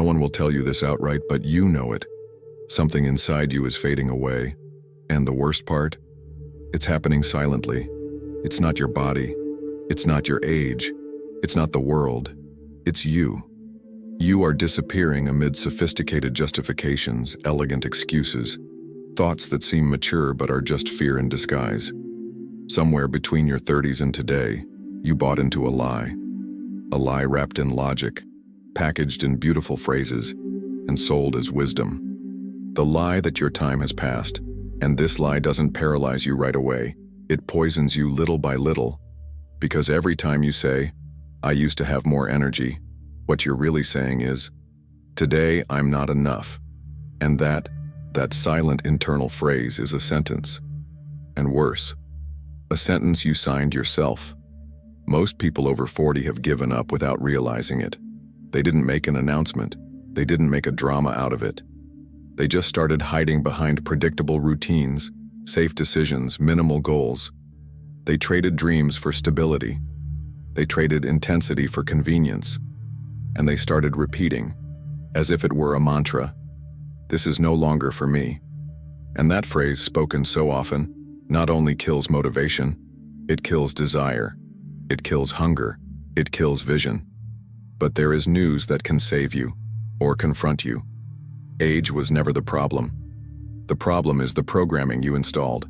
No one will tell you this outright, but you know it. Something inside you is fading away. And the worst part? It's happening silently. It's not your body. It's not your age. It's not the world. It's you. You are disappearing amid sophisticated justifications, elegant excuses, thoughts that seem mature but are just fear in disguise. Somewhere between your 30s and today, you bought into a lie wrapped in logic, packaged in beautiful phrases, and sold as wisdom. The lie that your time has passed, and this lie doesn't paralyze you right away. It poisons you little by little, because every time you say, "I used to have more energy," what you're really saying is, "Today I'm not enough." And that silent internal phrase is a sentence. And worse, a sentence you signed yourself. Most people over 40 have given up without realizing it. They didn't make an announcement. They didn't make a drama out of it. They just started hiding behind predictable routines, safe decisions, minimal goals. They traded dreams for stability. They traded intensity for convenience. And they started repeating, as if it were a mantra, "This is no longer for me." And that phrase, spoken so often, not only kills motivation, it kills desire, it kills hunger, it kills vision. But there is news that can save you, or confront you. Age was never the problem. The problem is the programming you installed.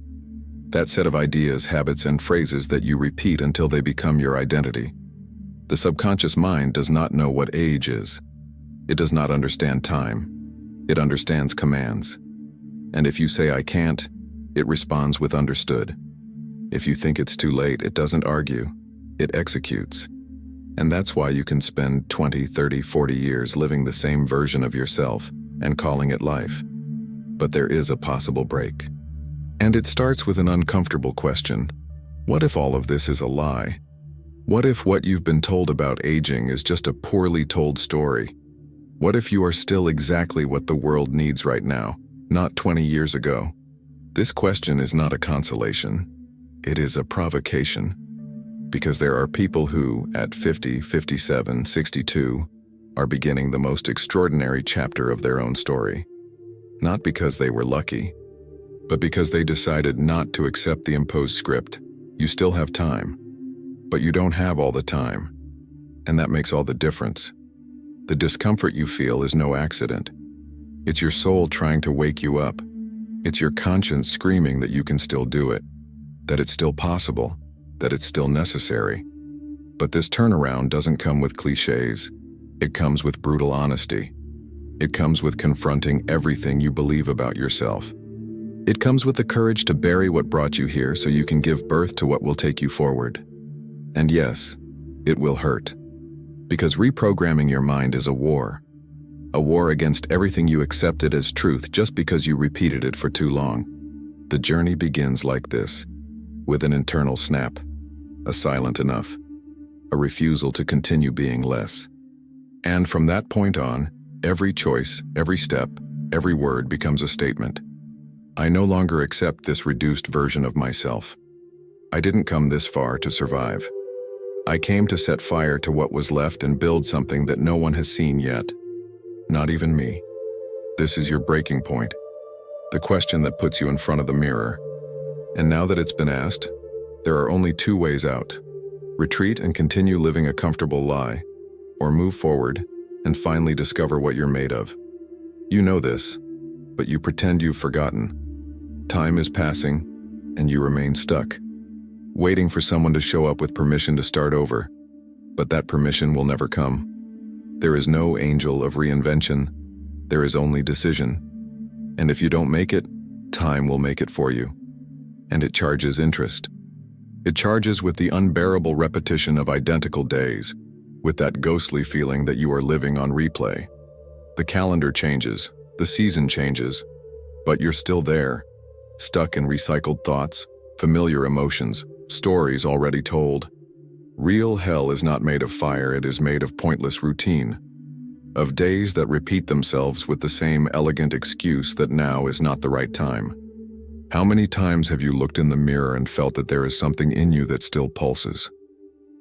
That set of ideas, habits, and phrases that you repeat until they become your identity. The subconscious mind does not know what age is. It does not understand time. It understands commands. And if you say "I can't," it responds with "understood." If you think it's too late, it doesn't argue. It executes. And that's why you can spend 20, 30, 40 years living the same version of yourself and calling it life. But there is a possible break. And it starts with an uncomfortable question. What if all of this is a lie? What if what you've been told about aging is just a poorly told story? What if you are still exactly what the world needs right now, not 20 years ago? This question is not a consolation. It is a provocation. Because there are people who, at 50, 57, 62, are beginning the most extraordinary chapter of their own story. Not because they were lucky, but because they decided not to accept the imposed script. You still have time, but you don't have all the time. And that makes all the difference. The discomfort you feel is no accident. It's your soul trying to wake you up. It's your conscience screaming that you can still do it, that it's still possible, that it's still necessary. But this turnaround doesn't come with cliches. It comes with brutal honesty. It comes with confronting everything you believe about yourself. It comes with the courage to bury what brought you here so you can give birth to what will take you forward. And yes, it will hurt. Because reprogramming your mind is a war against everything you accepted as truth just because you repeated it for too long. The journey begins like this, with an internal snap, a silent enough, a refusal to continue being less. And from that point on, every choice, every step, every word becomes a statement. I no longer accept this reduced version of myself. I didn't come this far to survive. I came to set fire to what was left and build something that no one has seen yet. Not even me. This is your breaking point. The question that puts you in front of the mirror. And now that it's been asked, there are only two ways out. Retreat and continue living a comfortable lie, or move forward and finally discover what you're made of. You know this, but you pretend you've forgotten. Time is passing, and you remain stuck, waiting for someone to show up with permission to start over. But that permission will never come. There is no angel of reinvention. There is only decision. And if you don't make it, time will make it for you. And it charges interest. It charges with the unbearable repetition of identical days, with that ghostly feeling that you are living on replay. The calendar changes, the season changes, but you're still there, stuck in recycled thoughts, familiar emotions, stories already told. Real hell is not made of fire, it is made of pointless routine, of days that repeat themselves with the same elegant excuse that now is not the right time. How many times have you looked in the mirror and felt that there is something in you that still pulses?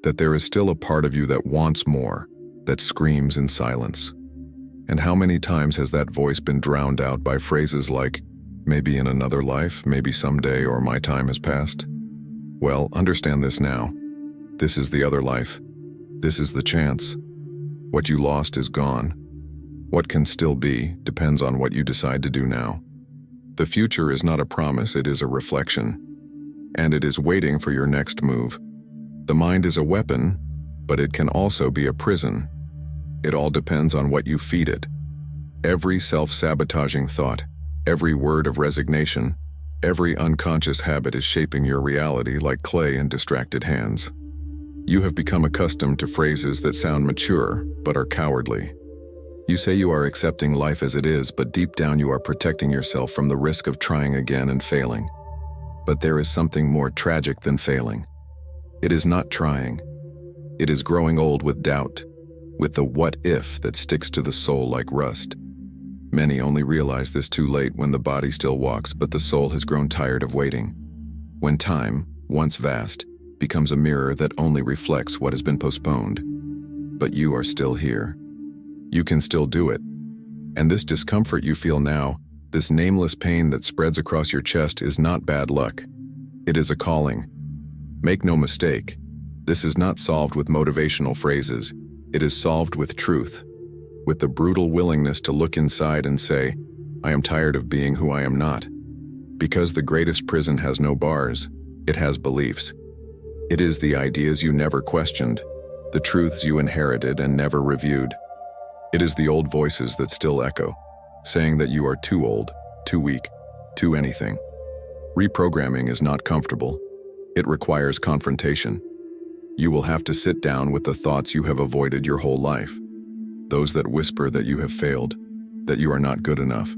That there is still a part of you that wants more, that screams in silence? And how many times has that voice been drowned out by phrases like, maybe in another life, maybe someday, or my time has passed? Well, understand this now. This is the other life. This is the chance. What you lost is gone. What can still be depends on what you decide to do now. The future is not a promise, it is a reflection. And it is waiting for your next move. The mind is a weapon, but it can also be a prison. It all depends on what you feed it. Every self-sabotaging thought, every word of resignation, every unconscious habit is shaping your reality like clay in distracted hands. You have become accustomed to phrases that sound mature, but are cowardly. You say you are accepting life as it is, but deep down you are protecting yourself from the risk of trying again and failing. But there is something more tragic than failing. It is not trying. It is growing old with doubt, with the what if that sticks to the soul like rust. Many only realize this too late when the body still walks, but the soul has grown tired of waiting. When time, once vast, becomes a mirror that only reflects what has been postponed. But you are still here. You can still do it. And this discomfort you feel now, this nameless pain that spreads across your chest, is not bad luck. It is a calling. Make no mistake, this is not solved with motivational phrases. It is solved with truth, with the brutal willingness to look inside and say, I am tired of being who I am not. Because the greatest prison has no bars, it has beliefs. It is the ideas you never questioned, the truths you inherited and never reviewed. It is the old voices that still echo, saying that you are too old, too weak, too anything. Reprogramming is not comfortable. It requires confrontation. You will have to sit down with the thoughts you have avoided your whole life. Those that whisper that you have failed, that you are not good enough,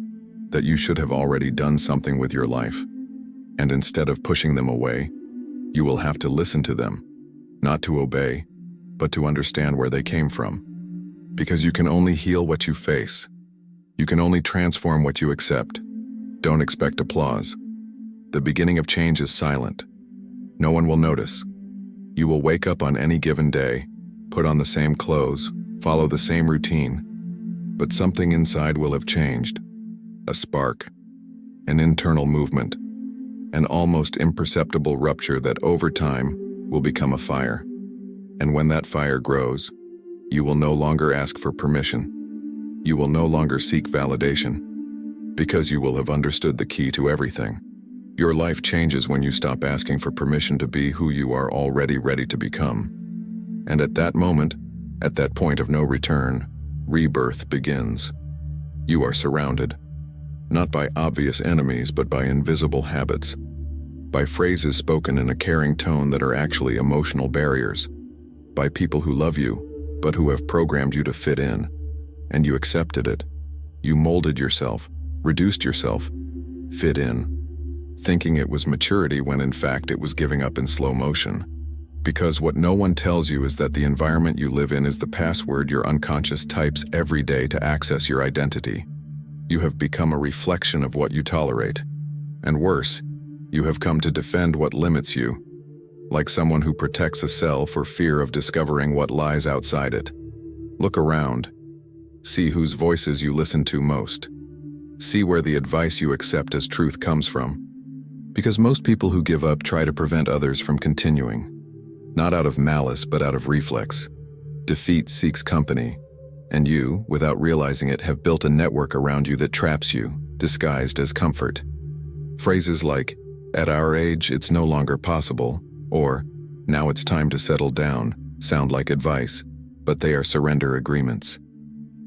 that you should have already done something with your life. And instead of pushing them away, you will have to listen to them, not to obey, but to understand where they came from. Because you can only heal what you face. You can only transform what you accept. Don't expect applause. The beginning of change is silent. No one will notice. You will wake up on any given day, put on the same clothes, follow the same routine, but something inside will have changed. A spark, an internal movement, an almost imperceptible rupture that over time will become a fire. And when that fire grows, you will no longer ask for permission. You will no longer seek validation, because you will have understood the key to everything. Your life changes when you stop asking for permission to be who you are already ready to become. And at that moment, at that point of no return, rebirth begins. You are surrounded, not by obvious enemies, but by invisible habits, by phrases spoken in a caring tone that are actually emotional barriers, by people who love you, but who have programmed you to fit in, and you accepted it. You molded yourself, reduced yourself, fit in, thinking it was maturity when in fact it was giving up in slow motion. Because what no one tells you is that the environment you live in is the password your unconscious types every day to access your identity. You have become a reflection of what you tolerate. And worse, you have come to defend what limits you, like someone who protects a cell for fear of discovering what lies outside it. Look around. See whose voices you listen to most. See where the advice you accept as truth comes from. Because most people who give up try to prevent others from continuing. Not out of malice, but out of reflex. Defeat seeks company, and you, without realizing it, have built a network around you that traps you, disguised as comfort. Phrases like, "At our age, it's no longer possible," or "Now it's time to settle down," sound like advice, but they are surrender agreements.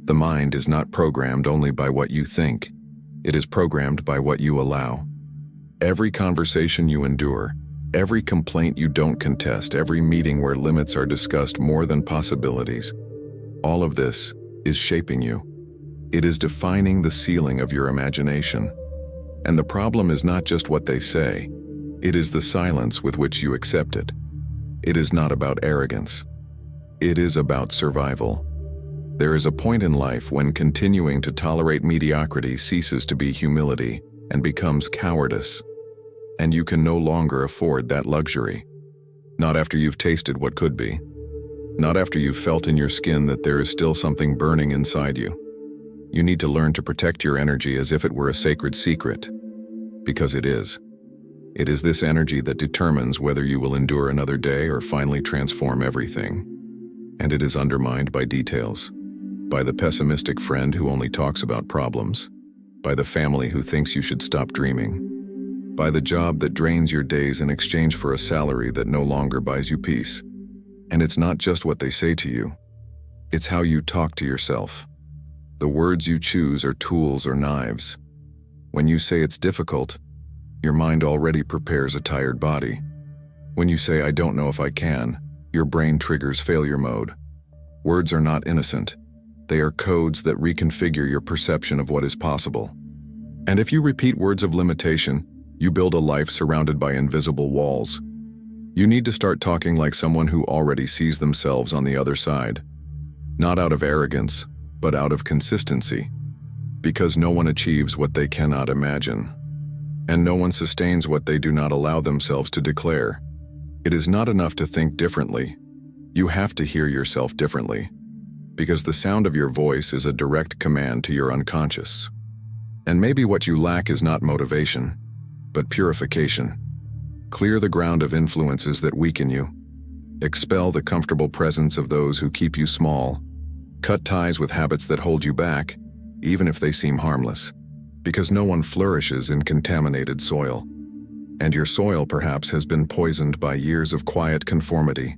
The mind is not programmed only by what you think. It is programmed by what you allow. Every conversation you endure, every complaint you don't contest, every meeting where limits are discussed more than possibilities, all of this is shaping you. It is defining the ceiling of your imagination. And the problem is not just what they say, it is the silence with which you accept it. It is not about arrogance. It is about survival. There is a point in life when continuing to tolerate mediocrity ceases to be humility and becomes cowardice. And you can no longer afford that luxury. Not after you've tasted what could be. Not after you've felt in your skin that there is still something burning inside you. You need to learn to protect your energy as if it were a sacred secret, because it is. It is this energy that determines whether you will endure another day or finally transform everything. And it is undermined by details, by the pessimistic friend who only talks about problems, by the family who thinks you should stop dreaming, by the job that drains your days in exchange for a salary that no longer buys you peace. And it's not just what they say to you, it's how you talk to yourself. The words you choose are tools or knives. When you say it's difficult, your mind already prepares a tired body. When you say, "I don't know if I can," your brain triggers failure mode. Words are not innocent. They are codes that reconfigure your perception of what is possible. And if you repeat words of limitation, you build a life surrounded by invisible walls. You need to start talking like someone who already sees themselves on the other side. Not out of arrogance, but out of consistency. Because no one achieves what they cannot imagine. And no one sustains what they do not allow themselves to declare. It is not enough to think differently. You have to hear yourself differently. Because the sound of your voice is a direct command to your unconscious. And maybe what you lack is not motivation, but purification. Clear the ground of influences that weaken you. Expel the comfortable presence of those who keep you small. Cut ties with habits that hold you back, even if they seem harmless. Because no one flourishes in contaminated soil. And your soil perhaps has been poisoned by years of quiet conformity.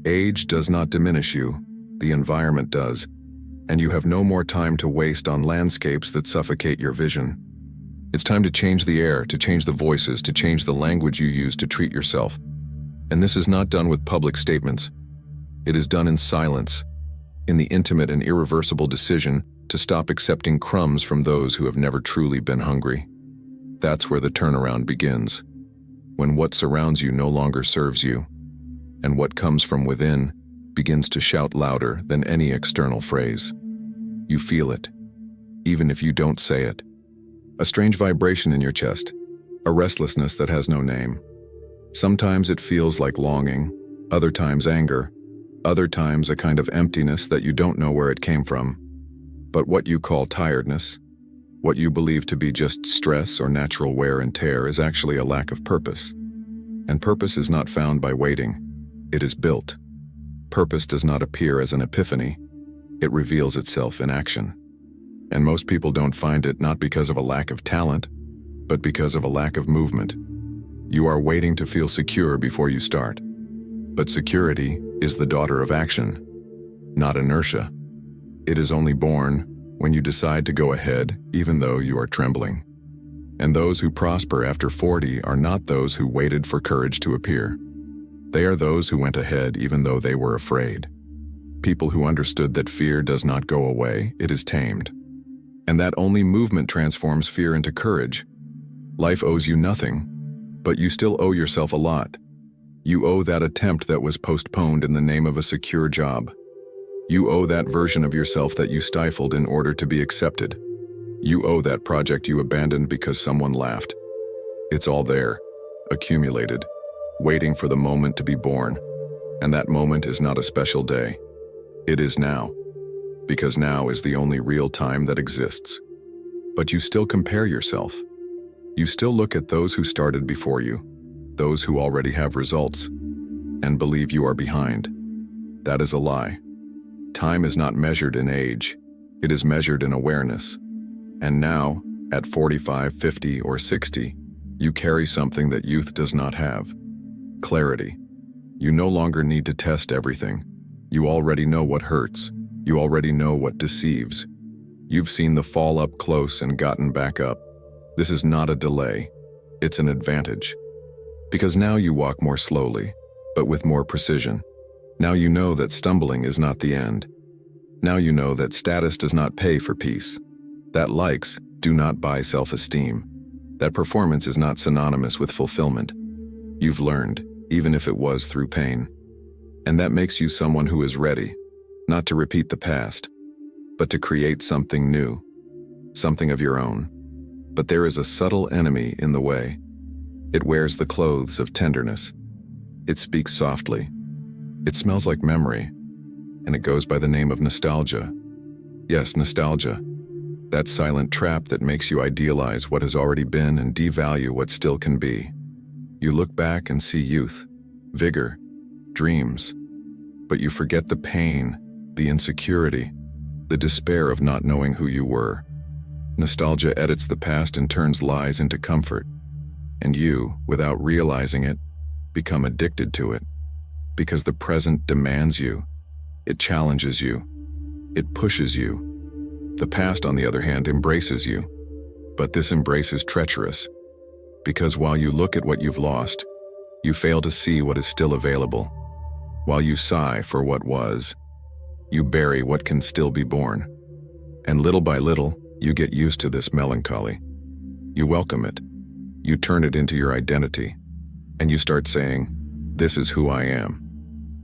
Age does not diminish you, the environment does, and you have no more time to waste on landscapes that suffocate your vision. It's time to change the air, to change the voices, to change the language you use to treat yourself. And this is not done with public statements. It is done in silence, in the intimate and irreversible decision to stop accepting crumbs from those who have never truly been hungry. That's where the turnaround begins. When what surrounds you no longer serves you, and what comes from within begins to shout louder than any external phrase. You feel it, even if you don't say it. A strange vibration in your chest, a restlessness that has no name. Sometimes it feels like longing, other times anger, other times a kind of emptiness that you don't know where it came from. But what you call tiredness, what you believe to be just stress or natural wear and tear, is actually a lack of purpose. And purpose is not found by waiting, it is built. Purpose does not appear as an epiphany, it reveals itself in action. And most people don't find it not because of a lack of talent, but because of a lack of movement. You are waiting to feel secure before you start. But security is the daughter of action, not inertia. It is only born when you decide to go ahead even though you are trembling. And those who prosper after 40 are not those who waited for courage to appear. They are those who went ahead even though they were afraid. People who understood that fear does not go away, it is tamed. And that only movement transforms fear into courage. Life owes you nothing, but you still owe yourself a lot. You owe that attempt that was postponed in the name of a secure job. You owe that version of yourself that you stifled in order to be accepted. You owe that project you abandoned because someone laughed. It's all there, accumulated, waiting for the moment to be born. And that moment is not a special day. It is now, because now is the only real time that exists. But you still compare yourself. You still look at those who started before you, those who already have results, and believe you are behind. That is a lie. Time is not measured in age, it is measured in awareness. And now, at 45, 50, or 60, you carry something that youth does not have. Clarity. You no longer need to test everything. You already know what hurts. You already know what deceives. You've seen the fall up close and gotten back up. This is not a delay. It's an advantage. Because now you walk more slowly, but with more precision. Now you know that stumbling is not the end. Now you know that status does not pay for peace. That likes do not buy self-esteem. That performance is not synonymous with fulfillment. You've learned, even if it was through pain. And that makes you someone who is ready, not to repeat the past, but to create something new, something of your own. But there is a subtle enemy in the way. It wears the clothes of tenderness. It speaks softly. It smells like memory, and it goes by the name of nostalgia. Yes, nostalgia. That silent trap that makes you idealize what has already been and devalue what still can be. You look back and see youth, vigor, dreams, but you forget the pain, the insecurity, the despair of not knowing who you were. Nostalgia edits the past and turns lies into comfort, and you, without realizing it, become addicted to it, because the present demands you, it challenges you, it pushes you. The past, on the other hand, embraces you, but this embrace is treacherous, because while you look at what you've lost, you fail to see what is still available. While you sigh for what was, you bury what can still be born. And little by little, you get used to this melancholy. You welcome it. You turn it into your identity. And you start saying, "This is who I am."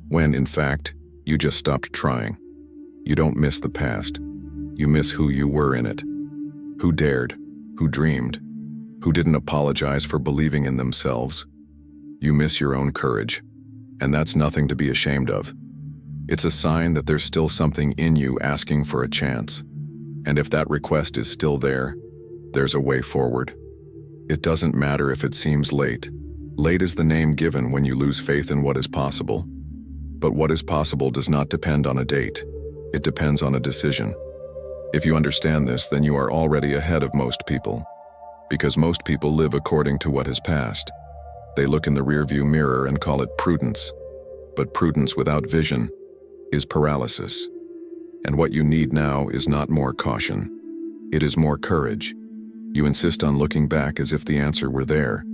When, in fact, you just stopped trying. You don't miss the past. You miss who you were in it. Who dared, who dreamed, who didn't apologize for believing in themselves. You miss your own courage. And that's nothing to be ashamed of. It's a sign that there's still something in you asking for a chance. And if that request is still there, there's a way forward. It doesn't matter if it seems late. Late is the name given when you lose faith in what is possible. But what is possible does not depend on a date. It depends on a decision. If you understand this, then you are already ahead of most people. Because most people live according to what has passed. They look in the rearview mirror and call it prudence. But prudence without vision is paralysis. And what you need now is not more caution. It is more courage. You insist on looking back as if the answer were there.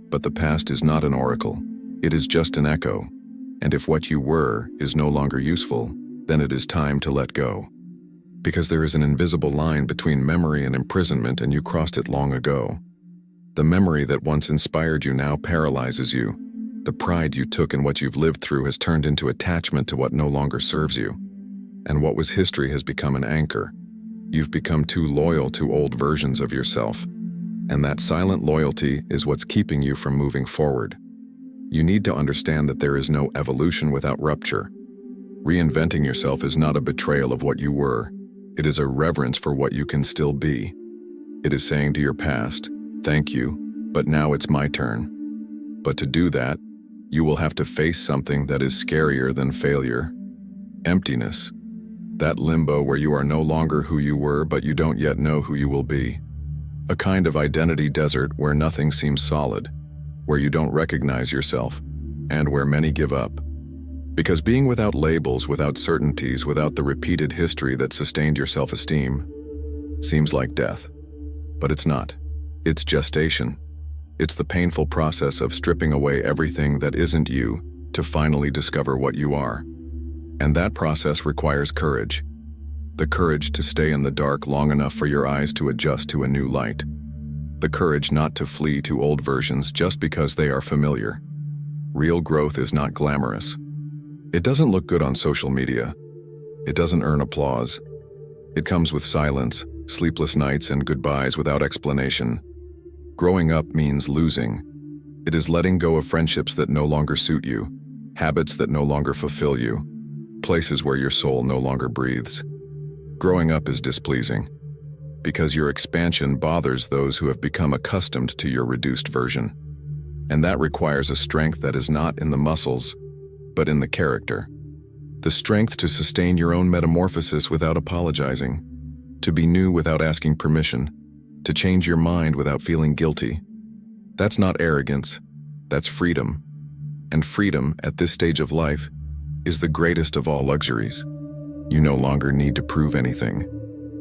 But the past is not an oracle. It is just an echo. And if what you were is no longer useful, then it is time to let go. Because there is an invisible line between memory and imprisonment, and you crossed it long ago. The memory that once inspired you now paralyzes you. The pride you took in what you've lived through has turned into attachment to what no longer serves you. And what was history has become an anchor. You've become too loyal to old versions of yourself. And that silent loyalty is what's keeping you from moving forward. You need to understand that there is no evolution without rupture. Reinventing yourself is not a betrayal of what you were. It is a reverence for what you can still be. It is saying to your past, "Thank you, but now it's my turn." But to do that, you will have to face something that is scarier than failure. Emptiness. That limbo where you are no longer who you were, but you don't yet know who you will be. A kind of identity desert where nothing seems solid, where you don't recognize yourself, and where many give up. Because being without labels, without certainties, without the repeated history that sustained your self-esteem, seems like death. But it's not. It's gestation. It's the painful process of stripping away everything that isn't you to finally discover what you are. And that process requires courage. The courage to stay in the dark long enough for your eyes to adjust to a new light. The courage not to flee to old versions just because they are familiar. Real growth is not glamorous. It doesn't look good on social media. It doesn't earn applause. It comes with silence, sleepless nights, and goodbyes without explanation. Growing up means losing. It is letting go of friendships that no longer suit you, habits that no longer fulfill you, places where your soul no longer breathes. Growing up is displeasing, because your expansion bothers those who have become accustomed to your reduced version. And that requires a strength that is not in the muscles, but in the character. The strength to sustain your own metamorphosis without apologizing, to be new without asking permission, to change your mind without feeling guilty. That's not arrogance, that's freedom. And freedom, at this stage of life, is the greatest of all luxuries. You no longer need to prove anything.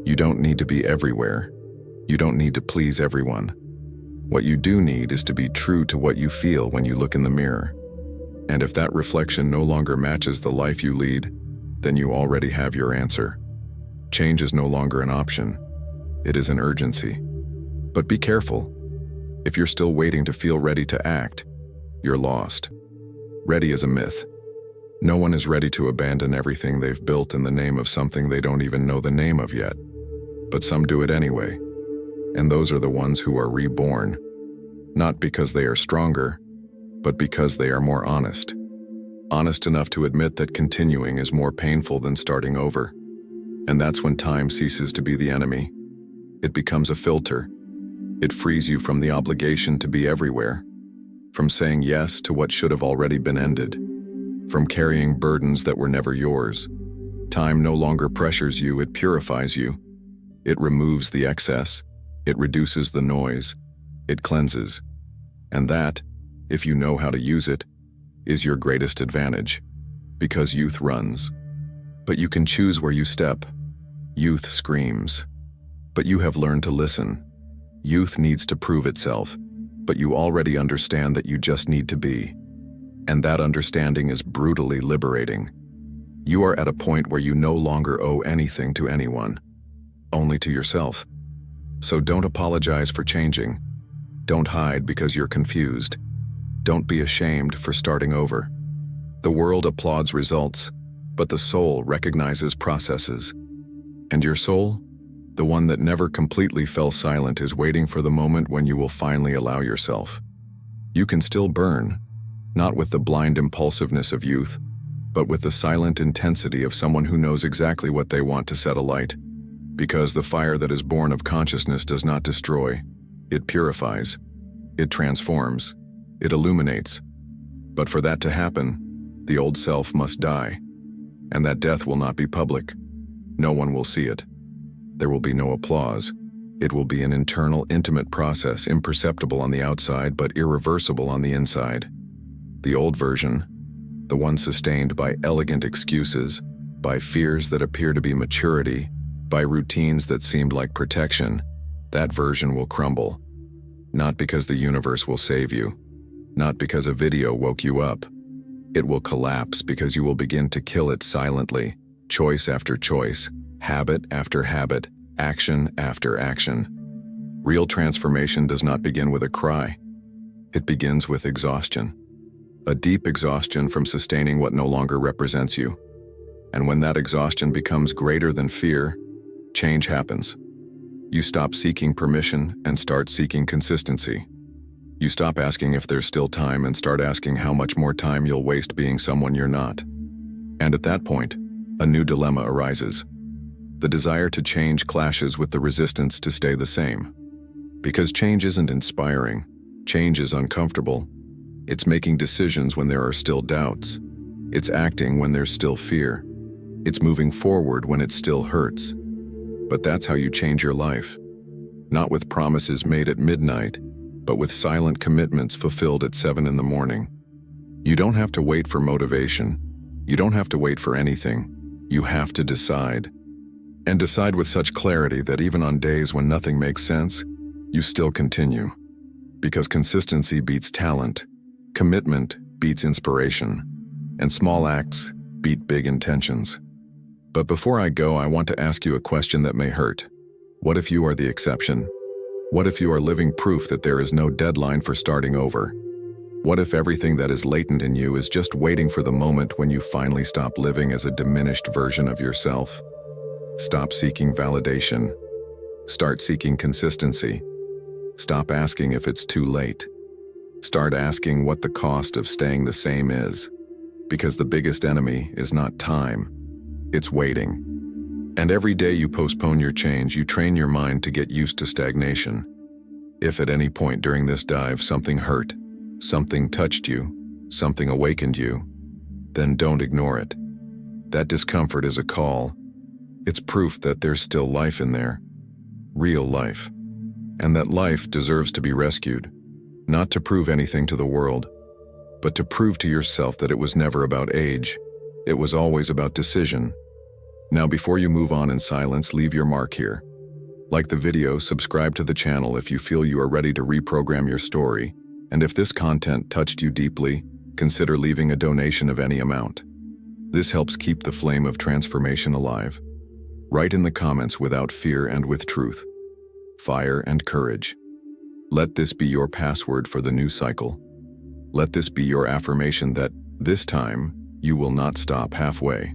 You don't need to be everywhere. You don't need to please everyone. What you do need is to be true to what you feel when you look in the mirror. And if that reflection no longer matches the life you lead, then you already have your answer. Change is no longer an option. It is an urgency. But be careful. If you're still waiting to feel ready to act, you're lost. Ready is a myth. No one is ready to abandon everything they've built in the name of something they don't even know the name of yet. But some do it anyway. And those are the ones who are reborn. Not because they are stronger, but because they are more honest. Honest enough to admit that continuing is more painful than starting over. And that's when time ceases to be the enemy. It becomes a filter. It frees you from the obligation to be everywhere, from saying yes to what should have already been ended, from carrying burdens that were never yours. Time no longer pressures you, it purifies you. It removes the excess, it reduces the noise, it cleanses. And that, if you know how to use it, is your greatest advantage, because youth runs. But you can choose where you step. Youth screams, but you have learned to listen. Youth needs to prove itself, but you already understand that you just need to be. And that understanding is brutally liberating. You are at a point where you no longer owe anything to anyone, only to yourself. So don't apologize for changing. Don't hide because you're confused. Don't be ashamed for starting over. The world applauds results, but the soul recognizes processes. And your soul, the one that never completely fell silent, is waiting for the moment when you will finally allow yourself. You can still burn, not with the blind impulsiveness of youth, but with the silent intensity of someone who knows exactly what they want to set alight. Because the fire that is born of consciousness does not destroy, it purifies, it transforms, it illuminates. But for that to happen, the old self must die, and that death will not be public. No one will see it. There will be no applause. It will be an internal, intimate process, imperceptible on the outside but irreversible on the inside. The old version, the one sustained by elegant excuses, by fears that appear to be maturity, by routines that seemed like protection, that version will crumble. Not because the universe will save you, not because a video woke you up. It will collapse because you will begin to kill it silently, choice after choice, habit after habit, action after action. Real transformation does not begin with a cry. It begins with exhaustion. A deep exhaustion from sustaining what no longer represents you. And when that exhaustion becomes greater than fear, change happens. You stop seeking permission and start seeking consistency. You stop asking if there's still time and start asking how much more time you'll waste being someone you're not. And at that point, a new dilemma arises. The desire to change clashes with the resistance to stay the same. Because change isn't inspiring, change is uncomfortable. It's making decisions when there are still doubts. It's acting when there's still fear. It's moving forward when it still hurts. But that's how you change your life. Not with promises made at midnight, but with silent commitments fulfilled at 7 in the morning. You don't have to wait for motivation. You don't have to wait for anything. You have to decide. And decide with such clarity that even on days when nothing makes sense, you still continue. Because consistency beats talent, commitment beats inspiration, and small acts beat big intentions. But before I go, I want to ask you a question that may hurt. What if you are the exception? What if you are living proof that there is no deadline for starting over? What if everything that is latent in you is just waiting for the moment when you finally stop living as a diminished version of yourself? Stop seeking validation. Start seeking consistency. Stop asking if it's too late. Start asking what the cost of staying the same is. Because the biggest enemy is not time, it's waiting. And every day you postpone your change, you train your mind to get used to stagnation. If at any point during this dive something hurt, something touched you, something awakened you, then don't ignore it. That discomfort is a call. It's proof that there's still life in there. Real life. And that life deserves to be rescued. Not to prove anything to the world, but to prove to yourself that it was never about age. It was always about decision. Now, before you move on in silence, leave your mark here. Like the video, subscribe to the channel if you feel you are ready to reprogram your story. And if this content touched you deeply, consider leaving a donation of any amount. This helps keep the flame of transformation alive. Write in the comments without fear and with truth. Fire and courage. Let this be your password for the new cycle. Let this be your affirmation that, this time, you will not stop halfway.